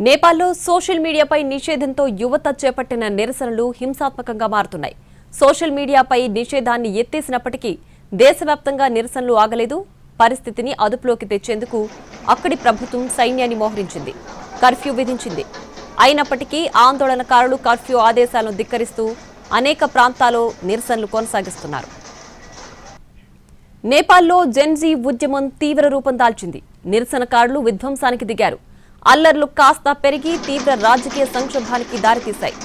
నేపాల్లో సోషల్ మీడియాపై నిషేధంతో యువత చేపట్టిన నిరసనలు హింసాత్మకంగా మారుతున్నాయి. సోషల్ మీడియాపై నిషేధాన్ని ఎత్తేసినప్పటికీ దేశవ్యాప్తంగా నిరసనలు ఆగలేదు. పరిస్థితిని అదుపులోకి తెచ్చేందుకు అక్కడి ప్రభుత్వం సైన్యాన్ని మోహరించింది, కర్ఫ్యూ విధించింది. అయినప్పటికీ ఆందోళనకారులు కర్ఫ్యూ ఆదేశాలను ధిక్కరిస్తూ అనేక ప్రాంతాల్లో నిరసనలు కొనసాగిస్తున్నారు. నేపాల్లో జెన్జీ ఉద్యమం తీవ్ర రూపం దాల్చింది. నిరసనకారులు విధ్వంసానికి దిగారు. అల్లర్లు కాస్త పెరిగి తీవ్ర రాజకీయ సంక్షోభానికి దారితీశాయి.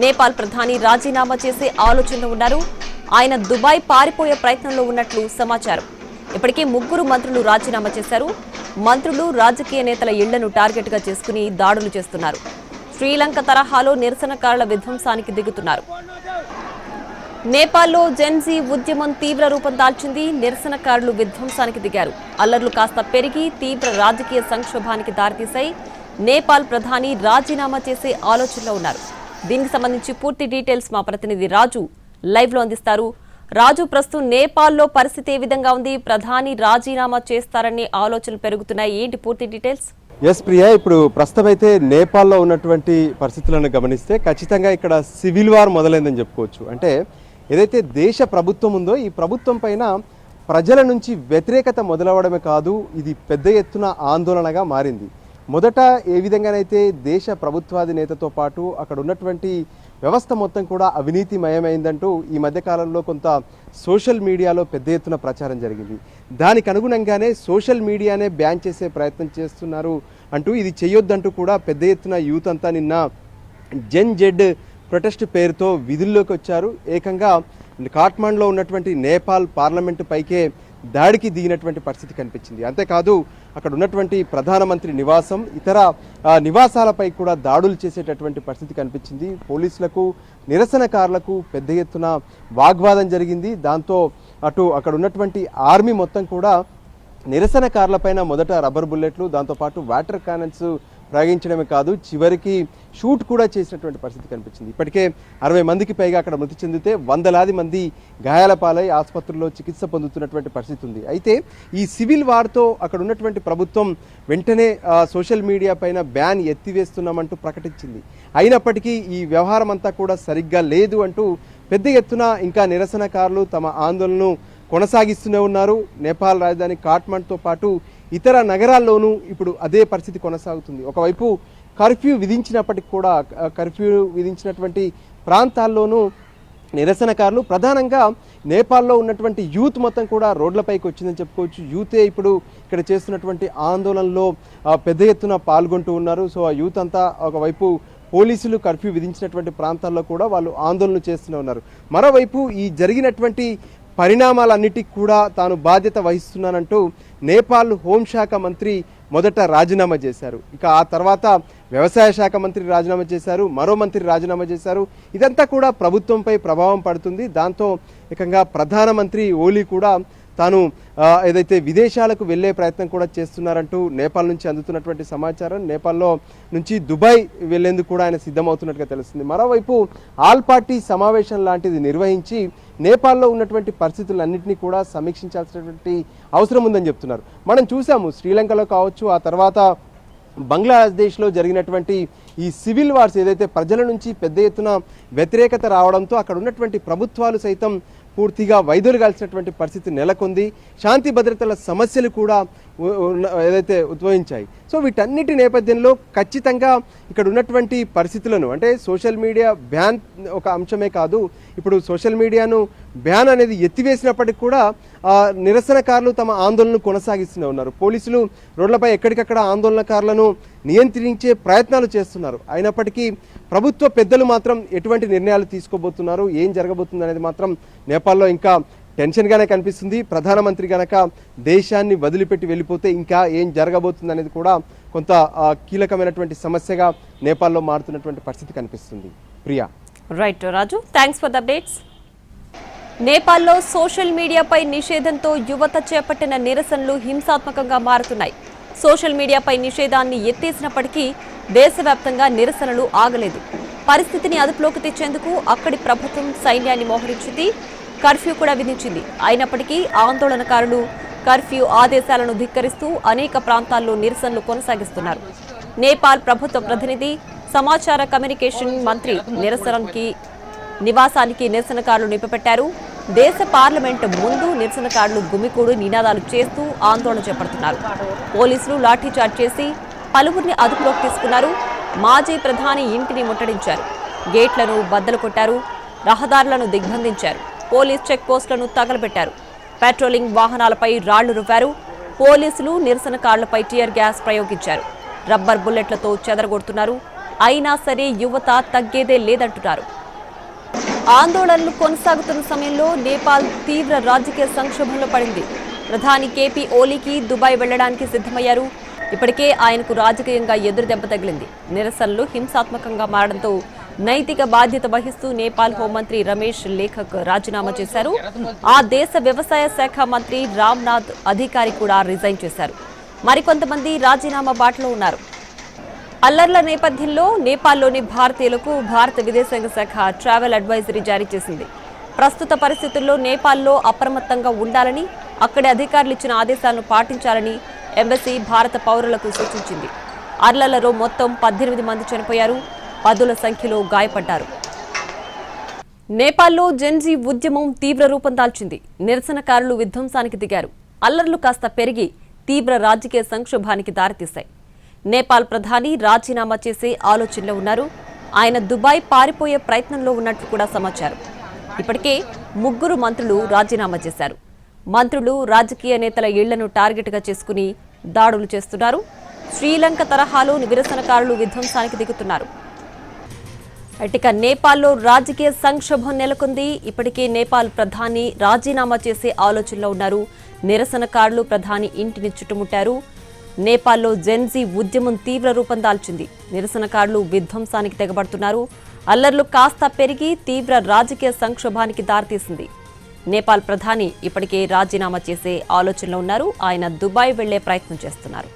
నేపాల్ ప్రధాని రాజీనామా చేసే ఆలోచనలో ఉన్నారు. ఆయన దుబాయ్ పారిపోయే ప్రయత్నంలో ఉన్నట్లు సమాచారం. ఇప్పటికే 3 మంత్రులు రాజీనామా చేశారు. మంత్రులు రాజకీయ నేతల ఇళ్లను టార్గెట్గా చేసుకుని దాడులు చేస్తున్నారు. శ్రీలంక తరహాలో నిరసనకారుల విధ్వంసానికి దిగుతున్నారు. నేపాల్లో జెన్జీ ఉద్యమం తీవ్ర రూపం దాల్చింది. నిరసనకారులు విధ్వంసానికి దిగారు. అల్లర్లు కాస్త పెరిగి తీవ్ర రాజకీయ సంక్షోభానికి దారితీశాయి. నేపాల్ ప్రధాని రాజీనామా చేసే ఆలోచనలో ఉన్నారు. దీనికి సంబంధించి పూర్తి డీటెయిల్స్ మా ప్రతినిధి రాజు లైవ్ లో అందిస్తారు. రాజు, ప్రస్తుతం నేపాల్లో పరిస్థితి ఏ విధంగా ఉంది? ప్రధాని రాజీనామా చేస్తారనే ఆలోచనలు పెరుగుతున్నాయి. ఏంటి పూర్తి డీటెయిల్స్? ఎస్ ప్రియా, ఇప్పుడు ప్రస్తుతం అయితే నేపాల్లో ఉన్నటువంటి పరిస్థితులను గమనిస్తే ఖచ్చితంగా ఇక్కడ సివిల్ వార్ మొదలైందని చెప్పుకోవచ్చు. అంటే ఏదైతే దేశ ప్రభుత్వం ఉందో ఈ ప్రభుత్వం పైన ప్రజల నుంచి వ్యతిరేకత మొదలవడమే కాదు, ఇది పెద్ద ఎత్తున ఆందోళనగా మారింది. మొదట ఏ విధంగానైతే దేశ ప్రభుత్వాధినేతతో పాటు అక్కడ ఉన్నటువంటి వ్యవస్థ మొత్తం కూడా అవినీతిమయమైందంటూ ఈ మధ్యకాలంలో కొంత సోషల్ మీడియాలో పెద్ద ఎత్తున ప్రచారం జరిగింది. దానికి అనుగుణంగానే సోషల్ మీడియానే బ్యాన్ చేసే ప్రయత్నం చేస్తున్నారు అంటూ, ఇది చేయొద్దంటూ కూడా పెద్ద ఎత్తున యూత్ అంతా నిన్న జెన్ జెడ్ ప్రొటెస్ట్ పేరుతో విధుల్లోకి వచ్చారు. ఏకంగా కాఠ్మండ్లో ఉన్నటువంటి నేపాల్ పార్లమెంటు పైకే దాడికి దిగినటువంటి పరిస్థితి కనిపించింది. అంతేకాదు అక్కడ ఉన్నటువంటి ప్రధానమంత్రి నివాసం, ఇతర నివాసాలపై కూడా దాడులు చేసేటటువంటి పరిస్థితి కనిపించింది. పోలీసులకు నిరసనకారులకు పెద్ద ఎత్తున వాగ్వాదం జరిగింది. దాంతో అక్కడ ఉన్నటువంటి ఆర్మీ మొత్తం కూడా నిరసనకారులపైన మొదట రబ్బర్ బుల్లెట్లు, దాంతోపాటు వాటర్ క్యానన్స్ ప్రయోగించడమే కాదు, చివరికి షూట్ కూడా చేసినటువంటి పరిస్థితి కనిపించింది. ఇప్పటికే 60 మందికి పైగా అక్కడ మృతి చెందితే వందలాది మంది గాయాల పాలై ఆసుపత్రుల్లో చికిత్స పొందుతున్నటువంటి పరిస్థితి ఉంది. అయితే ఈ సివిల్ వార్తో అక్కడ ఉన్నటువంటి ప్రభుత్వం వెంటనే సోషల్ మీడియా పైన బ్యాన్ ఎత్తివేస్తున్నామంటూ ప్రకటించింది. అయినప్పటికీ ఈ వ్యవహారం అంతా కూడా సరిగ్గా లేదు అంటూ పెద్ద ఎత్తున ఇంకా నిరసనకారులు తమ ఆందోళనను కొనసాగిస్తూనే ఉన్నారు. నేపాల్ రాజధాని కాఠ్మండ్తో పాటు ఇతర నగరాల్లోనూ ఇప్పుడు అదే పరిస్థితి కొనసాగుతుంది. ఒకవైపు కర్ఫ్యూ విధించినప్పటికి కూడా కర్ఫ్యూ విధించినటువంటి ప్రాంతాల్లోనూ నిరసనకారులు, ప్రధానంగా నేపాల్లో ఉన్నటువంటి యూత్ మొత్తం కూడా రోడ్లపైకి వచ్చిందని చెప్పుకోవచ్చు. యూతే ఇప్పుడు ఇక్కడ చేస్తున్నటువంటి ఆందోళనలో పెద్ద ఎత్తున పాల్గొంటూ ఉన్నారు. సో ఆ యూత్ అంతా ఒకవైపు పోలీసులు కర్ఫ్యూ విధించినటువంటి ప్రాంతాల్లో కూడా వాళ్ళు ఆందోళన చేస్తూనే ఉన్నారు. మరోవైపు ఈ జరిగినటువంటి పరిణామాలన్నిటికీ కూడా తాను బాధ్యత వహిస్తున్నానంటూ నేపాల్ హోంశాఖ మంత్రి మొదట రాజీనామా చేశారు. ఇక ఆ తర్వాత వ్యవసాయ శాఖ మంత్రి రాజీనామా చేశారు, మరో మంత్రి రాజీనామా చేశారు. ఇదంతా కూడా ప్రభుత్వంపై ప్రభావం పడుతుంది. దాంతో ఏకంగా ప్రధానమంత్రి ఓలీ కూడా తాను ఏదైతే విదేశాలకు వెళ్లే ప్రయత్నం కూడా చేస్తున్నారంటూ నేపాల్ నుంచి అందుతున్నటువంటి సమాచారం. నేపాల్లో నుంచి దుబాయ్ వెళ్లేందుకు కూడా ఆయన సిద్ధమవుతున్నట్టుగా తెలుస్తుంది. మరోవైపు ఆల్ పార్టీ సమావేశం లాంటిది నిర్వహించి నేపాల్లో ఉన్నటువంటి పరిస్థితులన్నింటినీ కూడా సమీక్షించాల్సినటువంటి అవసరం ఉందని చెప్తున్నారు. మనం చూసాము శ్రీలంకలో కావచ్చు, ఆ తర్వాత బంగ్లాదేశ్లో జరిగినటువంటి ఈ సివిల్ వార్స్ ఏదైతే ప్రజల నుంచి పెద్ద ఎత్తున వ్యతిరేకత రావడంతో అక్కడ ఉన్నటువంటి ప్రభుత్వాలు సైతం పూర్తిగా వైదొలగాల్సినటువంటి పరిస్థితి నెలకొంది. శాంతి భద్రతల సమస్యలు కూడా ఏదైతే ఉద్భవించాయి. సో వీటన్నిటి నేపథ్యంలో ఖచ్చితంగా ఇక్కడ ఉన్నటువంటి పరిస్థితులను, అంటే సోషల్ మీడియా బ్యాన్ ఒక అంశమే కాదు, ఇప్పుడు సోషల్ మీడియాను బ్యాన్ అనేది ఎత్తివేసినప్పటికీ కూడా నిరసనకారులు తమ ఆందోళనను కొనసాగిస్తూనే ఉన్నారు. పోలీసులు రోడ్లపై ఎక్కడికక్కడ ఆందోళనకారులను నియంత్రించే ప్రయత్నాలు చేస్తున్నారు. అయినప్పటికీ ప్రభుత్వ పెద్దలు మాత్రం ఎటువంటి నిర్ణయాలు తీసుకోబోతున్నారు, ఏం జరగబోతుంది అనేది మాత్రం నేపాల్లో ఇంకా టెన్షన్గానే కనిపిస్తుంది. ప్రధానమంత్రి గనక దేశాన్ని వదిలిపెట్టి వెళ్ళిపోతే ఇంకా ఏం జరగబోతుంది అనేది కూడా కొంత కీలకమైనటువంటి సమస్యగా నేపాల్లో మారుతున్నటువంటి పరిస్థితి కనిపిస్తుంది. Priya. Right Raju, thanks for the updates. నేపాల్లో సోషల్ మీడియాపై నిషేధంతో యువత చేపట్టిన నిరసనలు హింసాత్మకంగా మారుతున్నాయి. సోషల్ మీడియాపై నిషేధాన్ని ఎత్తేసినప్పటికీ దేశవ్యాప్తంగా నిరసనలు ఆగలేదు. పరిస్థితిని అదుపులోకి తెచ్చేందుకు అక్కడి ప్రభుత్వం సైన్యాన్ని మోహరించింది, కర్ఫ్యూ కూడా విధించింది. అయినప్పటికీ ఆందోళనకారులు కర్ఫ్యూ ఆదేశాలను ధిక్కరిస్తూ అనేక ప్రాంతాల్లో నిరసనలు కొనసాగిస్తున్నారు. నేపాల్ ప్రభుత్వ ప్రతినిధి సమాచార కమ్యూనికేషన్ మంత్రి నివాసానికి నిరసనకారులు నింపబెట్టారు. దేశ పార్లమెంటు ముందు నిరసనకారులు గుమికూడు నినాదాలు చేస్తూ ఆందోళన చేపడుతున్నారు. పోలీసులు లాఠీచార్జ్ చేసి పలువురిని అదుపులోకి తీసుకున్నారు. మాజీ ప్రధాని ఇంటిని ముట్టడించారు. గేట్లను బద్దలు కొట్టారు. రహదారులను దిగ్బంధించారు. పోలీస్ చెక్ పోస్టులను తగలబెట్టారు. పెట్రోలింగ్ వాహనాలపై రాళ్లు రువ్వారు. పోలీసులు నిరసనకారులపై టియర్ గ్యాస్ ప్రయోగించారు. రబ్బర్ బుల్లెట్లతో చెదరగొడుతున్నారు. అయినా సరే యువత తగ్గేదే లేదంటున్నారు. ఆందోళనలు కొనసాగుతున్న సమయంలో నేపాల్ తీవ్ర రాజకీయ సంక్షోభంలో పడింది. ప్రధాని కేపీ ఓలీకి దుబాయ్ వెళ్లడానికి సిద్ధమయ్యారు. ఇప్పటికే ఆయనకు రాజకీయంగా ఎదురు దెబ్బ తగిలింది. నిరసనలు హింసాత్మకంగా మారడంతో నైతిక బాధ్యత వహిస్తూ నేపాల్ హోంమంత్రి రమేష్ లేఖక్ రాజీనామా చేశారు. ఆ దేశ వ్యవసాయ శాఖ మంత్రి రామ్నాథ్ అధికారి కూడా రిజైన్ చేశారు. మరికొంతమంది రాజీనామా బాటలో ఉన్నారు. అల్లర్ల నేపథ్యంలో నేపాల్లోని భారతీయులకు భారత విదేశాంగ శాఖ ట్రావెల్ అడ్వైజరీ జారీ చేసింది. ప్రస్తుత పరిస్థితుల్లో నేపాల్లో అప్రమత్తంగా ఉండాలని, అక్కడి అధికారులు ఇచ్చిన ఆదేశాలను పాటించాలని ఎంబసీ భారత పౌరులకు సూచించింది. అల్లర్లలో మొత్తం 18 మంది చనిపోయారు. పదుల సంఖ్యలో గాయపడ్డారు. నేపాల్లో జెన్జీ ఉద్యమం తీవ్ర రూపం దాల్చింది. నిరసనకారులు విధ్వంసానికి దిగారు. అల్లర్లు కాస్త పెరిగి తీవ్ర రాజకీయ సంక్షోభానికి దారితీశాయి. నేపాల్ ప్రధాని రాజీనామా చేసే ఆలోచనలో ఉన్నారు. ఆయన దుబాయ్ పారిపోయే ప్రయత్నంలో ఉన్నట్లు కూడా సమాచారం. ఇప్పటికే 3 మంత్రులు రాజీనామా చేశారు. మంత్రులు రాజకీయ నేతల ఇళ్లను టార్గెట్గా చేసుకుని దాడులు చేస్తున్నారు. శ్రీలంక తరహాలో నిరసనకారులు విధ్వంసానికి దిగుతున్నారు. ఇక నేపాల్లో రాజకీయ సంక్షోభం నెలకొంది. ఇప్పటికే నేపాల్ ప్రధాని రాజీనామా చేసే ఆలోచనలో ఉన్నారు. నిరసనకారులు ప్రధాని ఇంటిని చుట్టుముట్టారు. నేపాల్లో జెన్జీ ఉద్యమం తీవ్ర రూపం దాల్చింది. నిరసనకారులు విధ్వంసానికి తెగబడుతున్నారు. అల్లర్లు కాస్త పెరిగి తీవ్ర రాజకీయ సంక్షోభానికి దారితీసింది. నేపాల్ ప్రధాని ఇప్పటికే రాజీనామా చేసే ఆలోచనలో ఉన్నారు. ఆయన దుబాయ్ వెళ్లే ప్రయత్నం చేస్తున్నారు.